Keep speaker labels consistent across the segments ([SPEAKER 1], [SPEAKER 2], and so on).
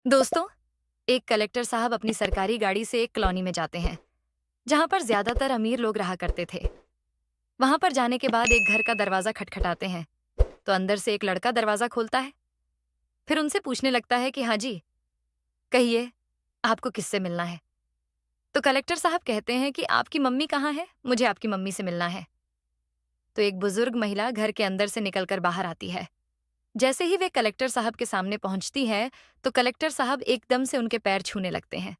[SPEAKER 1] दोस्तों, एक कलेक्टर साहब अपनी सरकारी गाड़ी से एक कॉलोनी में जाते हैं जहां पर ज्यादातर अमीर लोग रहा करते थे। वहां पर जाने के बाद एक घर का दरवाजा खटखटाते हैं तो अंदर से एक लड़का दरवाजा खोलता है। फिर उनसे पूछने लगता है कि हाँ जी, कहिए, आपको किससे मिलना है। तो कलेक्टर साहब कहते हैं कि आपकी मम्मी कहाँ है, मुझे आपकी मम्मी से मिलना है। तो एक बुजुर्ग महिला घर के अंदर से निकलकर बाहर आती है। जैसे ही वे कलेक्टर साहब के सामने पहुंचती है तो कलेक्टर साहब एकदम से उनके पैर छूने लगते हैं।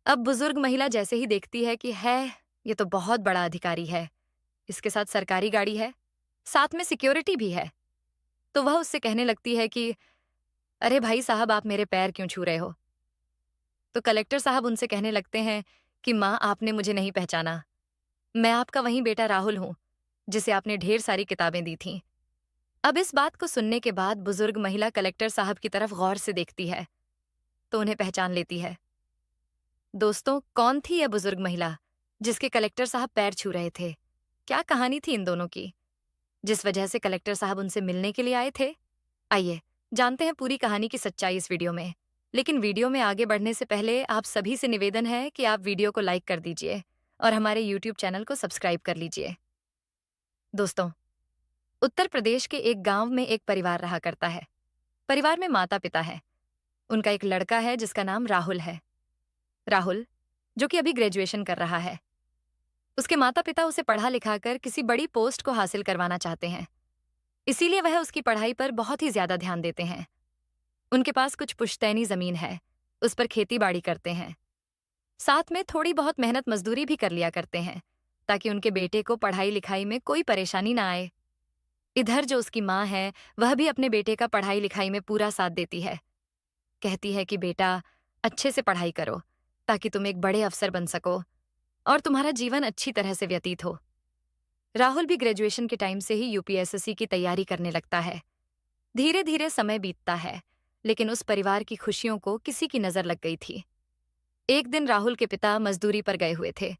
[SPEAKER 1] अब बुजुर्ग महिला जैसे ही देखती है कि है, ये तो बहुत बड़ा अधिकारी है, इसके साथ सरकारी गाड़ी है, साथ में सिक्योरिटी भी है, तो वह उससे कहने लगती है कि अरे भाई साहब, आप मेरे पैर क्यों छू रहे हो। तो कलेक्टर साहब उनसे कहने लगते हैं कि माँ, आपने मुझे नहीं पहचाना, मैं आपका वही बेटा राहुल हूं जिसे आपने ढेर सारी किताबें दी थीं। अब इस बात को सुनने के बाद बुजुर्ग महिला कलेक्टर साहब की तरफ गौर से देखती है तो उन्हें पहचान लेती है। दोस्तों, कौन थी यह बुजुर्ग महिला जिसके कलेक्टर साहब पैर छू रहे थे? क्या कहानी थी इन दोनों की जिस वजह से कलेक्टर साहब उनसे मिलने के लिए आए थे? आइए जानते हैं पूरी कहानी की सच्चाई इस वीडियो में। लेकिन वीडियो में आगे बढ़ने से पहले आप सभी से निवेदन है कि आप वीडियो को लाइक कर दीजिए और हमारे यूट्यूब चैनल को सब्सक्राइब कर लीजिए। दोस्तों, उत्तर प्रदेश के एक गांव में एक परिवार रहा करता है। परिवार में माता पिता है। उनका एक लड़का है जिसका नाम राहुल है। राहुल, जो कि अभी ग्रेजुएशन कर रहा है। उसके माता पिता उसे पढ़ा लिखाकर किसी बड़ी पोस्ट को हासिल करवाना चाहते हैं, इसीलिए वह उसकी पढ़ाई पर बहुत ही ज्यादा ध्यान देते हैं। उनके पास कुछ पुश्तैनी जमीन है, उस पर खेती बाड़ी करते हैं, साथ में थोड़ी बहुत मेहनत मजदूरी भी कर लिया करते हैं ताकि उनके बेटे को पढ़ाई लिखाई में कोई परेशानी ना आए। इधर जो उसकी माँ है, वह भी अपने बेटे का पढ़ाई लिखाई में पूरा साथ देती है। कहती है कि बेटा, अच्छे से पढ़ाई करो ताकि तुम एक बड़े अफसर बन सको और तुम्हारा जीवन अच्छी तरह से व्यतीत हो। राहुल भी ग्रेजुएशन के टाइम से ही यूपीएसएससी की तैयारी करने लगता है। धीरे धीरे समय बीतता है, लेकिन उस परिवार की खुशियों को किसी की नजर लग गई थी। एक दिन राहुल के पिता मजदूरी पर गए हुए थे।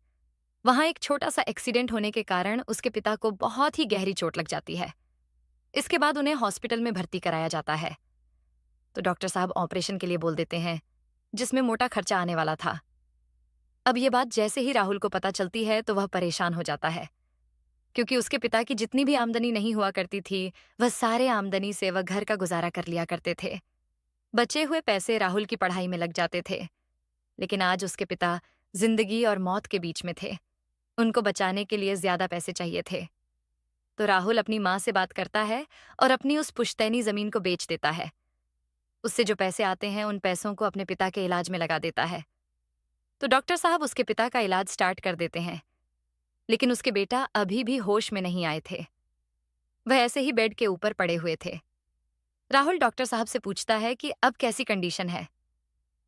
[SPEAKER 1] वहां एक छोटा सा एक्सीडेंट होने के कारण उसके पिता को बहुत ही गहरी चोट लग जाती है। इसके बाद उन्हें हॉस्पिटल में भर्ती कराया जाता है। तो डॉक्टर साहब ऑपरेशन के लिए बोल देते हैं, जिसमें मोटा खर्चा आने वाला था। अब ये बात जैसे ही राहुल को पता चलती है तो वह परेशान हो जाता है, क्योंकि उसके पिता की जितनी भी आमदनी नहीं हुआ करती थी, वह सारे आमदनी से वह घर का गुजारा कर लिया करते थे। बचे हुए पैसे राहुल की पढ़ाई में लग जाते थे। लेकिन आज उसके पिता जिंदगी और मौत के बीच में थे। उनको बचाने के लिए ज्यादा पैसे चाहिए थे। तो राहुल अपनी माँ से बात करता है और अपनी उस पुश्तैनी जमीन को बेच देता है। उससे जो पैसे आते हैं, उन पैसों को अपने पिता के इलाज में लगा देता है। तो डॉक्टर साहब उसके पिता का इलाज स्टार्ट कर देते हैं, लेकिन उसके बेटा अभी भी होश में नहीं आए थे। वह ऐसे ही बेड के ऊपर पड़े हुए थे। राहुल डॉक्टर साहब से पूछता है कि अब कैसी कंडीशन है।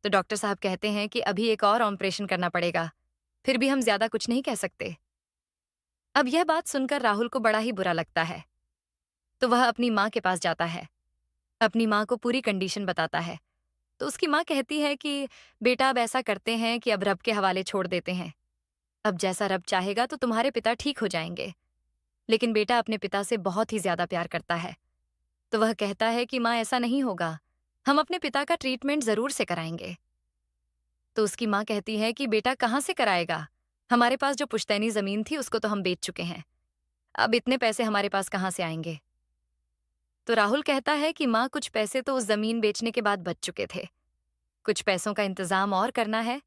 [SPEAKER 1] तो डॉक्टर साहब कहते हैं कि अभी एक और ऑपरेशन करना पड़ेगा, फिर भी हम ज्यादा कुछ नहीं कह सकते। अब यह बात सुनकर राहुल को बड़ा ही बुरा लगता है। तो वह अपनी माँ के पास जाता है, अपनी माँ को पूरी कंडीशन बताता है। तो उसकी माँ कहती है कि बेटा, अब ऐसा करते हैं कि अब रब के हवाले छोड़ देते हैं। अब जैसा रब चाहेगा तो तुम्हारे पिता ठीक हो जाएंगे। लेकिन बेटा अपने पिता से बहुत ही ज्यादा प्यार करता है। तो वह कहता है कि माँ, ऐसा नहीं होगा, हम अपने पिता का ट्रीटमेंट जरूर से कराएंगे। तो उसकी माँ कहती है कि बेटा, कहाँ से कराएगा, हमारे पास जो पुश्तैनी जमीन थी उसको तो हम बेच चुके हैं, अब इतने पैसे हमारे पास कहाँ से आएंगे। तो राहुल कहता है कि माँ, कुछ पैसे तो उस जमीन बेचने के बाद बच चुके थे, कुछ पैसों का इंतजाम और करना है,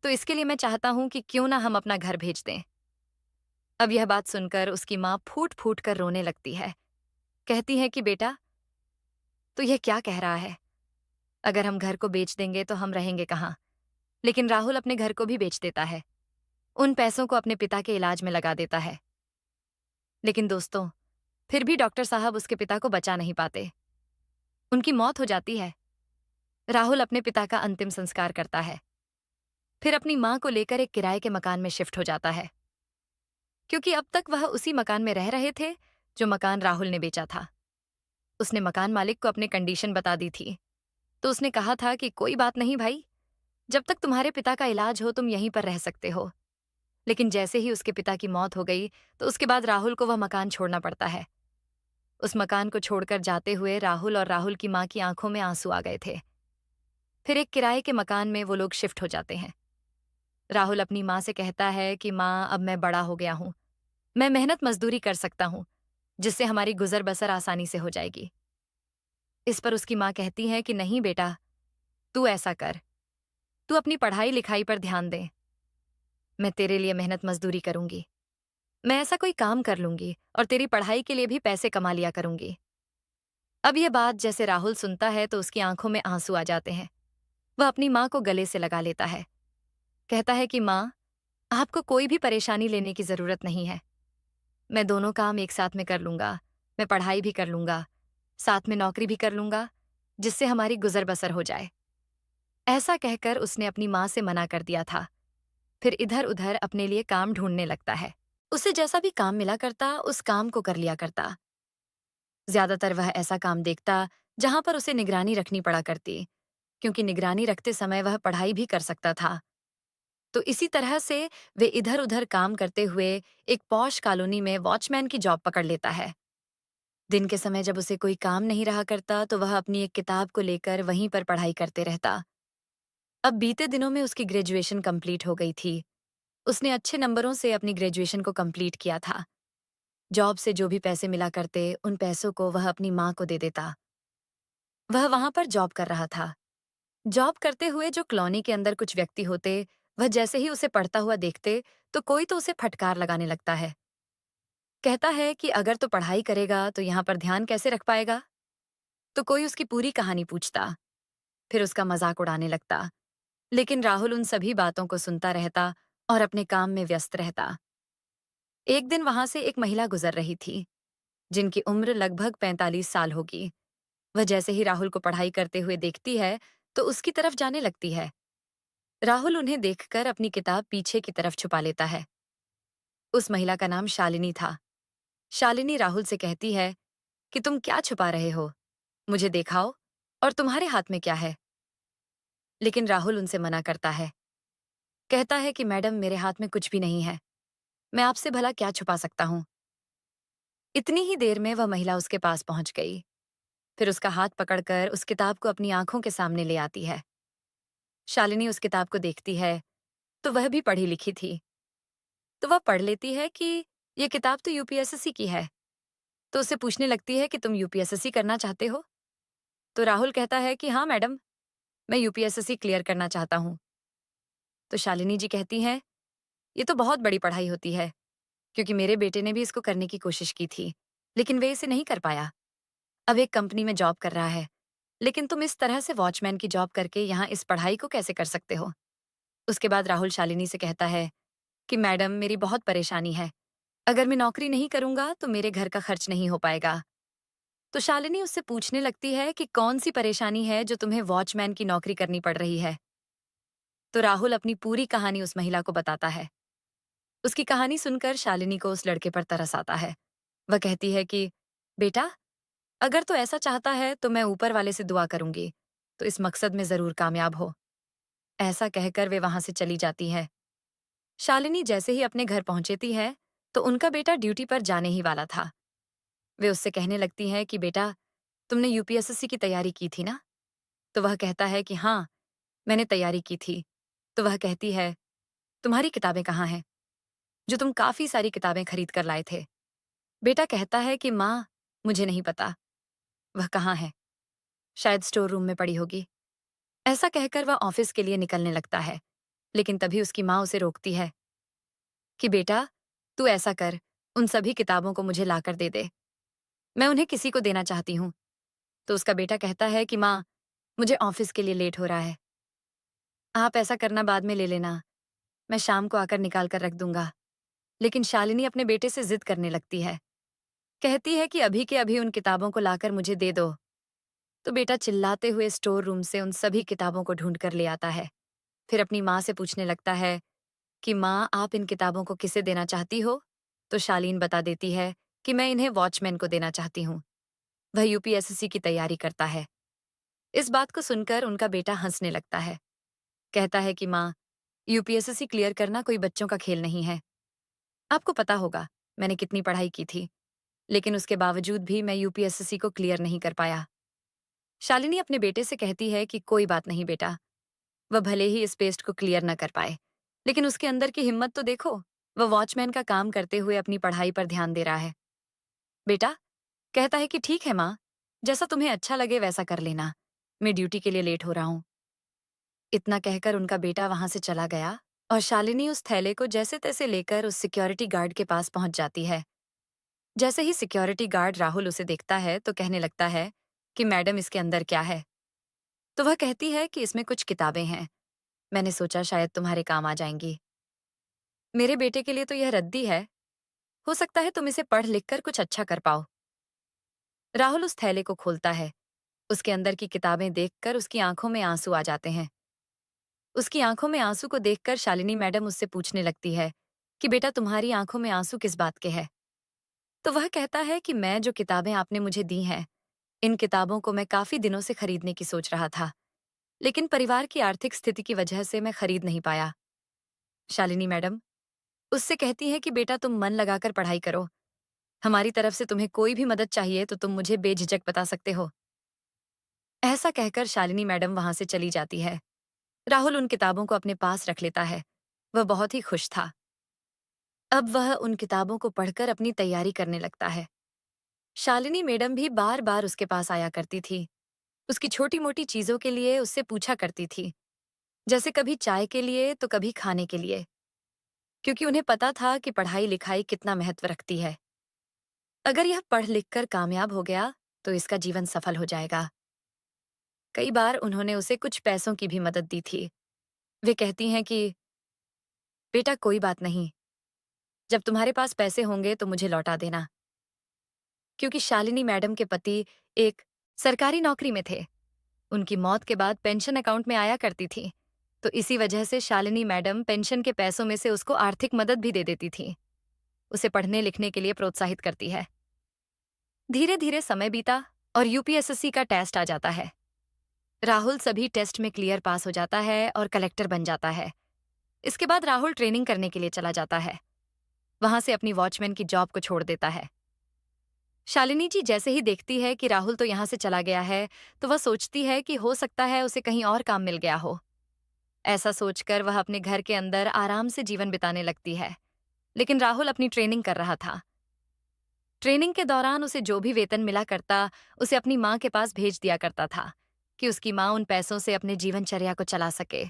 [SPEAKER 1] तो इसके लिए मैं चाहता हूं कि क्यों ना हम अपना घर भेज दें। अब यह बात सुनकर उसकी माँ फूट फूट कर रोने लगती है। कहती है कि बेटा, तो यह क्या कह रहा है, अगर हम घर को बेच देंगे तो हम रहेंगे कहाँ। लेकिन राहुल अपने घर को भी बेच देता है, उन पैसों को अपने पिता के इलाज में लगा देता है। लेकिन दोस्तों, फिर भी डॉक्टर साहब उसके पिता को बचा नहीं पाते, उनकी मौत हो जाती है। राहुल अपने पिता का अंतिम संस्कार करता है, फिर अपनी माँ को लेकर एक किराए के मकान में शिफ्ट हो जाता है, क्योंकि अब तक वह उसी मकान में रह रहे थे जो मकान राहुल ने बेचा था। उसने मकान मालिक को अपनी कंडीशन बता दी थी। तो उसने कहा था कि कोई बात नहीं भाई, जब तक तुम्हारे पिता का इलाज हो तुम यहीं पर रह सकते हो। लेकिन जैसे ही उसके पिता की मौत हो गई तो उसके बाद राहुल को वह मकान छोड़ना पड़ता है। उस मकान को छोड़कर जाते हुए राहुल और राहुल की माँ की आंखों में आंसू आ गए थे। फिर एक किराए के मकान में वो लोग शिफ्ट हो जाते हैं। राहुल अपनी माँ से कहता है कि माँ, अब मैं बड़ा हो गया हूँ, मैं मेहनत मजदूरी कर सकता हूँ, जिससे हमारी गुजर बसर आसानी से हो जाएगी। इस पर उसकी माँ कहती है कि नहीं बेटा, तू ऐसा कर, तू अपनी पढ़ाई लिखाई पर ध्यान दे। मैं तेरे लिए मेहनत मजदूरी करूंगी, मैं ऐसा कोई काम कर लूंगी और तेरी पढ़ाई के लिए भी पैसे कमा लिया करूंगी। अब यह बात जैसे राहुल सुनता है तो उसकी आंखों में आंसू आ जाते हैं। वह अपनी माँ को गले से लगा लेता है, कहता है कि माँ, आपको कोई भी परेशानी लेने की जरूरत नहीं है। मैं दोनों काम एक साथ में कर लूंगा, मैं पढ़ाई भी कर लूंगा, साथ में नौकरी भी कर लूंगा, जिससे हमारी गुजर बसर हो जाए। ऐसा कहकर उसने अपनी माँ से मना कर दिया था। फिर इधर उधर अपने लिए काम ढूंढने लगता है। उसे जैसा भी काम मिला करता उस काम को कर लिया करता। ज्यादातर वह ऐसा काम देखता जहां पर उसे निगरानी रखनी पड़ा करती, क्योंकि निगरानी रखते समय वह पढ़ाई भी कर सकता था। तो इसी तरह से वे इधर उधर काम करते हुए एक पॉश कॉलोनी में वॉचमैन की जॉब पकड़ लेता है। दिन के समय जब उसे कोई काम नहीं रहा करता तो वह अपनी एक किताब को लेकर वहीं पर पढ़ाई करते रहता। अब बीते दिनों में उसकी ग्रेजुएशन कंप्लीट हो गई थी। उसने अच्छे नंबरों से अपनी ग्रेजुएशन को कंप्लीट किया था। जॉब से जो भी पैसे मिला करते उन पैसों को वह अपनी माँ को दे देता। वह वहां पर जॉब कर रहा था। जॉब करते हुए जो कॉलोनी के अंदर कुछ व्यक्ति होते, वह जैसे ही उसे पढ़ता हुआ देखते तो कोई तो उसे फटकार लगाने लगता है। कहता है कि अगर तो पढ़ाई करेगा तो यहाँ पर ध्यान कैसे रख पाएगा। तो कोई उसकी पूरी कहानी पूछता, फिर उसका मजाक उड़ाने लगता। लेकिन राहुल उन सभी बातों को सुनता रहता और अपने काम में व्यस्त रहता। एक दिन वहां से एक महिला गुजर रही थी, जिनकी उम्र लगभग 45 साल होगी। वह जैसे ही राहुल को पढ़ाई करते हुए देखती है तो उसकी तरफ जाने लगती है। राहुल उन्हें देखकर अपनी किताब पीछे की तरफ छुपा लेता है। उस महिला का नाम शालिनी था। शालिनी राहुल से कहती है कि तुम क्या छुपा रहे हो, मुझे दिखाओ, और तुम्हारे हाथ में क्या है। लेकिन राहुल उनसे मना करता है, कहता है कि मैडम, मेरे हाथ में कुछ भी नहीं है, मैं आपसे भला क्या छुपा सकता हूँ। इतनी ही देर में वह महिला उसके पास पहुंच गई। फिर उसका हाथ पकड़कर उस किताब को अपनी आंखों के सामने ले आती है। शालिनी उस किताब को देखती है तो वह भी पढ़ी लिखी थी। तो वह पढ़ लेती है कि यह किताब तो यूपीएसएससी की है। तो उससे पूछने लगती है कि तुम यूपीएसएससी करना चाहते हो। तो राहुल कहता है कि हाँ मैडम, मैं यूपीएसएससी क्लियर करना चाहता हूँ। तो शालिनी जी कहती हैं, ये तो बहुत बड़ी पढ़ाई होती है, क्योंकि मेरे बेटे ने भी इसको करने की कोशिश की थी, लेकिन वे इसे नहीं कर पाया। अब एक कंपनी में जॉब कर रहा है, लेकिन तुम इस तरह से वॉचमैन की जॉब करके यहाँ इस पढ़ाई को कैसे कर सकते हो। उसके बाद राहुल शालिनी से कहता है कि मैडम, मेरी बहुत परेशानी है, अगर मैं नौकरी नहीं करूंगा तो मेरे घर का खर्च नहीं हो पाएगा। तो शालिनी उससे पूछने लगती है कि कौन सी परेशानी है जो तुम्हें वॉचमैन की नौकरी करनी पड़ रही है। तो राहुल अपनी पूरी कहानी उस महिला को बताता है। उसकी कहानी सुनकर शालिनी को उस लड़के पर तरस आता है। वह कहती है कि बेटा, अगर तो ऐसा चाहता है तो मैं ऊपर वाले से दुआ करूंगी, तो इस मकसद में जरूर कामयाब हो। ऐसा कहकर वे वहां से चली जाती है। शालिनी जैसे ही अपने घर पहुंचती है तो उनका बेटा ड्यूटी पर जाने ही वाला था। वे उससे कहने लगती हैं कि बेटा, तुमने यूपीएसएससी की तैयारी की थी ना। तो वह कहता है कि हाँ, मैंने तैयारी की थी। तो वह कहती है, तुम्हारी किताबें कहाँ हैं, जो तुम काफी सारी किताबें खरीद कर लाए थे। बेटा कहता है कि माँ, मुझे नहीं पता वह कहाँ है, शायद स्टोर रूम में पड़ी होगी। ऐसा कहकर वह ऑफिस के लिए निकलने लगता है, लेकिन तभी उसकी माँ उसे रोकती है कि बेटा, तू ऐसा कर, उन सभी किताबों को मुझे लाकर दे दे, मैं उन्हें किसी को देना चाहती हूँ। तो उसका बेटा कहता है कि माँ, मुझे ऑफिस के लिए लेट हो रहा है, आप ऐसा करना बाद में ले लेना, मैं शाम को आकर निकाल कर रख दूंगा। लेकिन शालिनी अपने बेटे से जिद करने लगती है, कहती है कि अभी के अभी उन किताबों को लाकर मुझे दे दो। तो बेटा चिल्लाते हुए स्टोर रूम से उन सभी किताबों को ढूंढ कर ले आता है। फिर अपनी माँ से पूछने लगता है कि माँ, आप इन किताबों को किसे देना चाहती हो। तो शालीन बता देती है कि मैं इन्हें वॉचमैन को देना चाहती हूँ, वह यूपीएसएससी की तैयारी करता है। इस बात को सुनकर उनका बेटा हंसने लगता है, कहता है कि माँ, यूपीएसएससी क्लियर करना कोई बच्चों का खेल नहीं है। आपको पता होगा मैंने कितनी पढ़ाई की थी, लेकिन उसके बावजूद भी मैं यूपीएसएससी को क्लियर नहीं कर पाया। शालिनी अपने बेटे से कहती है कि कोई बात नहीं बेटा, वह भले ही इस पेस्ट को क्लियर न कर पाए, लेकिन उसके अंदर की हिम्मत तो देखो। वह वॉचमैन का काम करते हुए अपनी पढ़ाई पर ध्यान दे रहा है। बेटा कहता है कि ठीक है माँ, जैसा तुम्हें अच्छा लगे वैसा कर लेना, मैं ड्यूटी के लिए लेट हो रहा हूँ। इतना कहकर उनका बेटा वहां से चला गया और शालिनी उस थैले को जैसे तैसे लेकर उस सिक्योरिटी गार्ड के पास पहुंच जाती है। जैसे ही सिक्योरिटी गार्ड राहुल उसे देखता है तो कहने लगता है कि मैडम इसके अंदर क्या है। तो वह कहती है कि इसमें कुछ किताबें हैं, मैंने सोचा शायद तुम्हारे काम आ जाएंगी। मेरे बेटे के लिए तो यह रद्दी है, हो सकता है तुम इसे पढ़ लिख कर कुछ अच्छा कर पाओ। राहुल उस थैले को खोलता है। उसके अंदर की किताबें देखकर उसकी आंखों में आंसू आ जाते हैं। उसकी आंखों में आंसू को देखकर शालिनी मैडम उससे पूछने लगती है कि बेटा तुम्हारी आंखों में आंसू किस बात के हैं। तो वह कहता है कि मैं जो किताबें आपने मुझे दी हैं, इन किताबों को मैं काफी दिनों से खरीदने की सोच रहा था, लेकिन परिवार की आर्थिक स्थिति की वजह से मैं खरीद नहीं पाया। शालिनी मैडम उससे कहती है कि बेटा तुम मन लगाकर पढ़ाई करो, हमारी तरफ से तुम्हें कोई भी मदद चाहिए तो तुम मुझे बेझिझक बता सकते हो। ऐसा कहकर शालिनी मैडम वहां से चली जाती है। राहुल उन किताबों को अपने पास रख लेता है। वह बहुत ही खुश था। अब वह उन किताबों को पढ़कर अपनी तैयारी करने लगता है। शालिनी मैडम भी बार बार उसके पास आया करती थी। उसकी छोटी मोटी चीजों के लिए उससे पूछा करती थी, जैसे कभी चाय के लिए तो कभी खाने के लिए, क्योंकि उन्हें पता था कि पढ़ाई लिखाई कितना महत्व रखती है। अगर यह पढ़ लिख कर कामयाब हो गया तो इसका जीवन सफल हो जाएगा। कई बार उन्होंने उसे कुछ पैसों की भी मदद दी थी। वे कहती हैं कि बेटा कोई बात नहीं, जब तुम्हारे पास पैसे होंगे तो मुझे लौटा देना। क्योंकि शालिनी मैडम के पति एक सरकारी नौकरी में थे, उनकी मौत के बाद पेंशन अकाउंट में आया करती थी, तो इसी वजह से शालिनी मैडम पेंशन के पैसों में से उसको आर्थिक मदद भी दे देती थी, उसे पढ़ने लिखने के लिए प्रोत्साहित करती है। धीरे धीरे समय बीता और यूपीएसएससी का टेस्ट आ जाता है। राहुल सभी टेस्ट में क्लियर पास हो जाता है और कलेक्टर बन जाता है। इसके बाद राहुल ट्रेनिंग करने के लिए चला जाता है। वहां से अपनी वॉचमैन की जॉब को छोड़ देता है। शालिनी जी जैसे ही देखती है कि राहुल तो यहाँ से चला गया है, तो वह सोचती है कि हो सकता है उसे कहीं और काम मिल गया हो। ऐसा सोचकर वह अपने घर के अंदर आराम से जीवन बिताने लगती है। लेकिन राहुल अपनी ट्रेनिंग कर रहा था। ट्रेनिंग के दौरान उसे जो भी वेतन मिला करता, उसे अपनी माँ के पास भेज दिया करता था कि उसकी माँ उन पैसों से अपने जीवनचर्या को चला सके।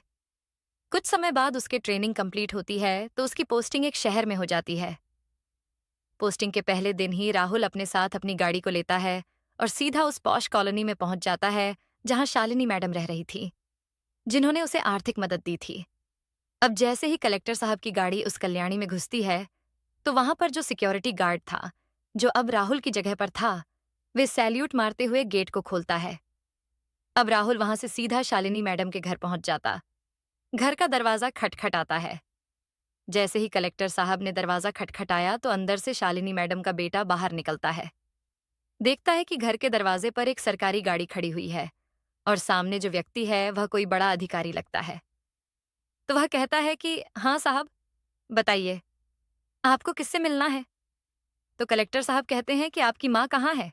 [SPEAKER 1] कुछ समय बाद उसके ट्रेनिंग कंप्लीट होती है तो उसकी पोस्टिंग एक शहर में हो जाती है। पोस्टिंग के पहले दिन ही राहुल अपने साथ अपनी गाड़ी को लेता है और सीधा उस पॉश कॉलोनी में पहुंच जाता है जहां शालिनी मैडम रह रही थी, जिन्होंने उसे आर्थिक मदद दी थी। अब जैसे ही कलेक्टर साहब की गाड़ी उस कल्याणी में घुसती है, तो वहां पर जो सिक्योरिटी गार्ड था, जो अब राहुल की जगह पर था, वे सैल्यूट मारते हुए गेट को खोलता है। अब राहुल वहां से सीधा शालिनी मैडम के घर पहुंच जाता। घर का दरवाजा खटखटाता है। जैसे ही कलेक्टर साहब ने दरवाजा खटखटाया तो अंदर से शालिनी मैडम का बेटा बाहर निकलता है। देखता है कि घर के दरवाजे पर एक सरकारी गाड़ी खड़ी हुई है और सामने जो व्यक्ति है वह कोई बड़ा अधिकारी लगता है। तो वह कहता है कि हाँ साहब, बताइए आपको किससे मिलना है। तो कलेक्टर साहब कहते हैं कि आपकी माँ कहाँ है,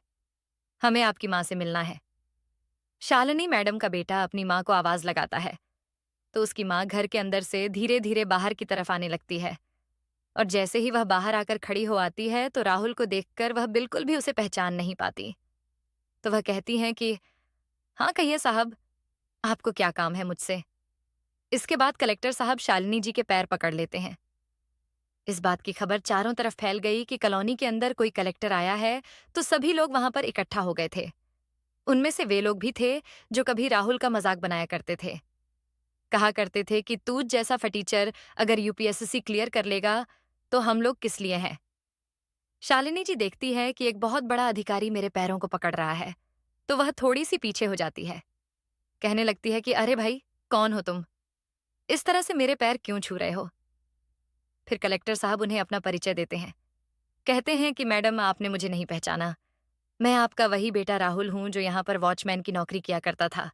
[SPEAKER 1] हमें आपकी माँ से मिलना है। शालिनी मैडम का बेटा अपनी माँ को आवाज लगाता है तो उसकी माँ घर के अंदर से धीरे धीरे बाहर की तरफ आने लगती है। और जैसे ही वह बाहर आकर खड़ी हो आती है तो राहुल को देखकर वह बिल्कुल भी उसे पहचान नहीं पाती। तो वह कहती हैं कि हाँ कहिए साहब, आपको क्या काम है मुझसे। इसके बाद कलेक्टर साहब शालिनी जी के पैर पकड़ लेते हैं। इस बात की खबर चारों तरफ फैल गई कि कॉलोनी के अंदर कोई कलेक्टर आया है, तो सभी लोग वहां पर इकट्ठा हो गए थे। उनमें से वे लोग भी थे जो कभी राहुल का मजाक बनाया करते थे। कहा करते थे कि तू जैसा फटीचर अगर यूपीएससी क्लियर कर लेगा तो हम लोग किस लिए हैं। शालिनी जी देखती है कि एक बहुत बड़ा अधिकारी मेरे पैरों को पकड़ रहा है, तो वह थोड़ी सी पीछे हो जाती है। कहने लगती है कि अरे भाई, कौन हो तुम, इस तरह से मेरे पैर क्यों छू रहे हो। फिर कलेक्टर साहब उन्हें अपना परिचय देते हैं। कहते हैं कि मैडम आपने मुझे नहीं पहचाना, मैं आपका वही बेटा राहुल हूं जो यहाँ पर वॉचमैन की नौकरी किया करता था।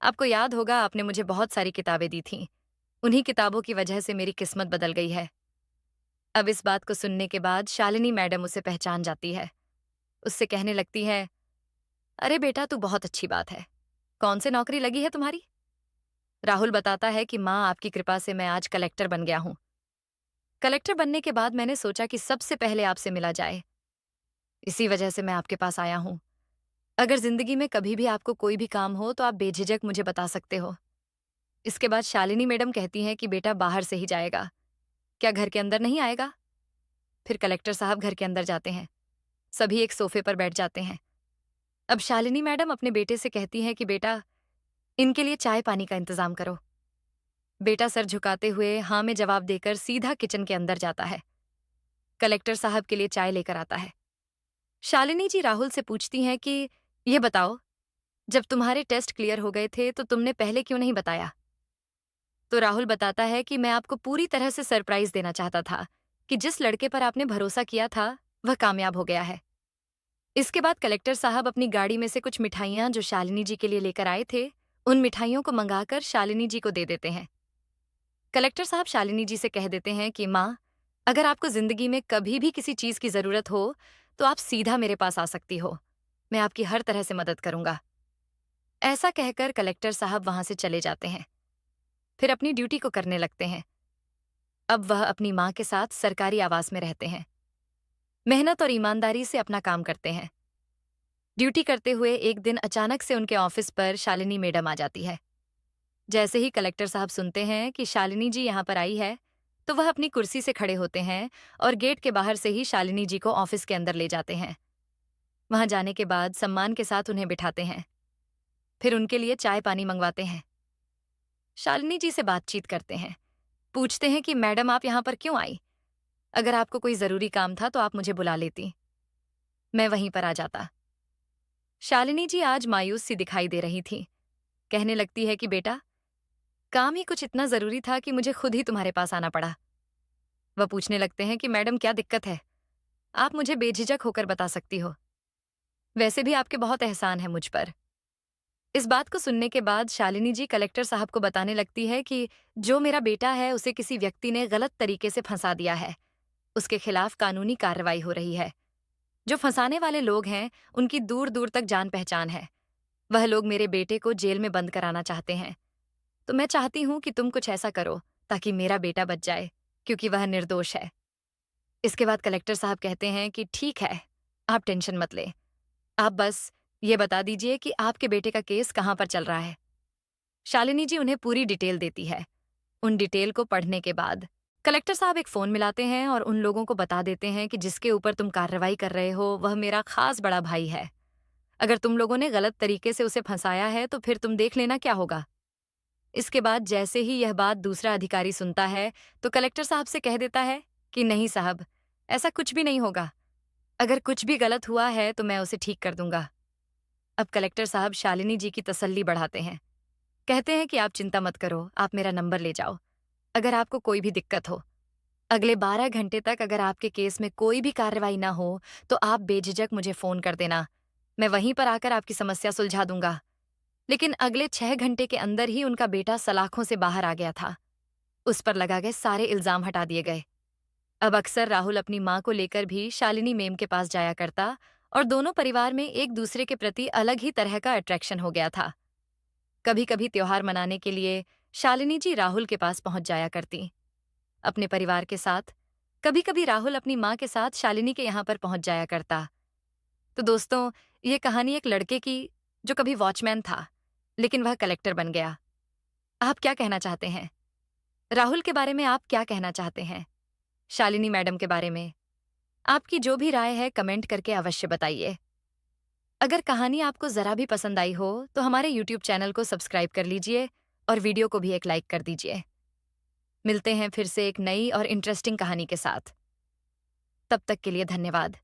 [SPEAKER 1] आपको याद होगा आपने मुझे बहुत सारी किताबें दी थीं, उन्हीं किताबों की वजह से मेरी किस्मत बदल गई है। अब इस बात को सुनने के बाद शालिनी मैडम उसे पहचान जाती है। उससे कहने लगती है, अरे बेटा, तू बहुत अच्छी बात है। कौन सी नौकरी लगी है तुम्हारी? राहुल बताता है कि माँ, आपकी कृपा से मैं आज कलेक्टर बन गया हूँ। कलेक्टर बनने के बाद मैंने सोचा कि सबसे पहले आपसे मिला जाए। इसी वजह से मैं आपके पास आया हूँ। अगर जिंदगी में कभी भी आपको कोई भी काम हो तो आप बेझिझक मुझे बता सकते हो। इसके बाद शालिनी मैडम कहती हैं कि बेटा बाहर से ही जाएगा, क्या घर के अंदर नहीं आएगा? फिर कलेक्टर साहब घर के अंदर जाते हैं। सभी एक सोफे पर बैठ जाते हैं। अब शालिनी मैडम अपने बेटे से कहती हैं कि बेटा, इनके लिए चाय पानी का इंतजाम करो। बेटा सर झुकाते हुए हाँ में जवाब देकर सीधा किचन के अंदर जाता है। कलेक्टर साहब के लिए चाय लेकर आता है। शालिनी जी राहुल से पूछती हैं कि ये बताओ, जब तुम्हारे टेस्ट क्लियर हो गए थे तो तुमने पहले क्यों नहीं बताया? तो राहुल बताता है कि मैं आपको पूरी तरह से सरप्राइज देना चाहता था कि जिस लड़के पर आपने भरोसा किया था वह कामयाब हो गया है। इसके बाद कलेक्टर साहब अपनी गाड़ी में से कुछ मिठाइयां जो शालिनी जी के लिए लेकर आए थे, उन मिठाइयों को मंगाकर शालिनी जी को दे देते हैं। कलेक्टर साहब शालिनी जी से कह देते हैं कि माँ, अगर आपको जिंदगी में कभी भी किसी चीज की जरूरत हो तो आप सीधा मेरे पास आ सकती हो। मैं आपकी हर तरह से मदद करूंगा। ऐसा कहकर कलेक्टर साहब वहां से चले जाते हैं। फिर अपनी ड्यूटी को करने लगते हैं। अब वह अपनी माँ के साथ सरकारी आवास में रहते हैं। मेहनत और ईमानदारी से अपना काम करते हैं। ड्यूटी करते हुए एक दिन अचानक से उनके ऑफिस पर शालिनी मैडम आ जाती है। जैसे ही कलेक्टर साहब सुनते हैं कि शालिनी जी यहाँ पर आई है, तो वह अपनी कुर्सी से खड़े होते हैं और गेट के बाहर से ही शालिनी जी को ऑफिस के अंदर ले जाते हैं। वहां जाने के बाद सम्मान के साथ उन्हें बिठाते हैं। फिर उनके लिए चाय पानी मंगवाते हैं। शालिनी जी से बातचीत करते हैं। पूछते हैं कि मैडम, आप यहाँ पर क्यों आई? अगर आपको कोई जरूरी काम था तो आप मुझे बुला लेती, मैं वहीं पर आ जाता। शालिनी जी आज मायूस सी दिखाई दे रही थी। कहने लगती है कि बेटा, काम ही कुछ इतना जरूरी था कि मुझे खुद ही तुम्हारे पास आना पड़ा। वह पूछने लगते हैं कि मैडम, क्या दिक्कत है? आप मुझे बेझिझक होकर बता सकती हो। वैसे भी आपके बहुत एहसान है मुझ पर। इस बात को सुनने के बाद शालिनी जी कलेक्टर साहब को बताने लगती है कि जो मेरा बेटा है उसे किसी व्यक्ति ने गलत तरीके से फंसा दिया है। उसके खिलाफ कानूनी कार्रवाई हो रही है। जो फंसाने वाले लोग हैं उनकी दूर दूर तक जान पहचान है। वह लोग मेरे बेटे को जेल में बंद कराना चाहते हैं। तो मैं चाहती हूँ कि तुम कुछ ऐसा करो ताकि मेरा बेटा बच जाए, क्योंकि वह निर्दोष है। इसके बाद कलेक्टर साहब कहते हैं कि ठीक है, आप टेंशन मत ले। आप बस ये बता दीजिए कि आपके बेटे का केस कहाँ पर चल रहा है। शालिनी जी उन्हें पूरी डिटेल देती है। उन डिटेल को पढ़ने के बाद कलेक्टर साहब एक फोन मिलाते हैं और उन लोगों को बता देते हैं कि जिसके ऊपर तुम कार्रवाई कर रहे हो वह मेरा खास बड़ा भाई है। अगर तुम लोगों ने गलत तरीके से उसे फंसाया है तो फिर तुम देख लेना क्या होगा। इसके बाद जैसे ही यह बात दूसरा अधिकारी सुनता है तो कलेक्टर साहब से कह देता है कि नहीं साहब, ऐसा कुछ भी नहीं होगा। अगर कुछ भी गलत हुआ है तो मैं उसे ठीक कर दूंगा। अब कलेक्टर साहब शालिनी जी की तसल्ली बढ़ाते हैं। कहते हैं कि आप चिंता मत करो, आप मेरा नंबर ले जाओ। अगर आपको कोई भी दिक्कत हो, अगले 12 घंटे तक अगर आपके केस में कोई भी कार्रवाई ना हो तो आप बेझिझक मुझे फोन कर देना। मैं वहीं पर आकर आपकी समस्या सुलझा दूंगा। लेकिन अगले 6 घंटे के अंदर ही उनका बेटा सलाखों से बाहर आ गया था। उस पर लगा गए सारे इल्जाम हटा दिए गए। अब अक्सर राहुल अपनी माँ को लेकर भी शालिनी मेम के पास जाया करता और दोनों परिवार में एक दूसरे के प्रति अलग ही तरह का अट्रैक्शन हो गया था। कभी कभी त्योहार मनाने के लिए शालिनी जी राहुल के पास पहुंच जाया करती अपने परिवार के साथ। कभी कभी राहुल अपनी माँ के साथ शालिनी के यहाँ पर पहुंच जाया करता। तो दोस्तों, ये कहानी एक लड़के की जो कभी वॉचमैन था लेकिन वह कलेक्टर बन गया। आप क्या कहना चाहते हैं? राहुल के बारे में आप क्या कहना चाहते हैं? शालिनी मैडम के बारे में आपकी जो भी राय है कमेंट करके अवश्य बताइए। अगर कहानी आपको जरा भी पसंद आई हो तो हमारे YouTube चैनल को सब्सक्राइब कर लीजिए और वीडियो को भी एक लाइक कर दीजिए। मिलते हैं फिर से एक नई और इंटरेस्टिंग कहानी के साथ। तब तक के लिए धन्यवाद।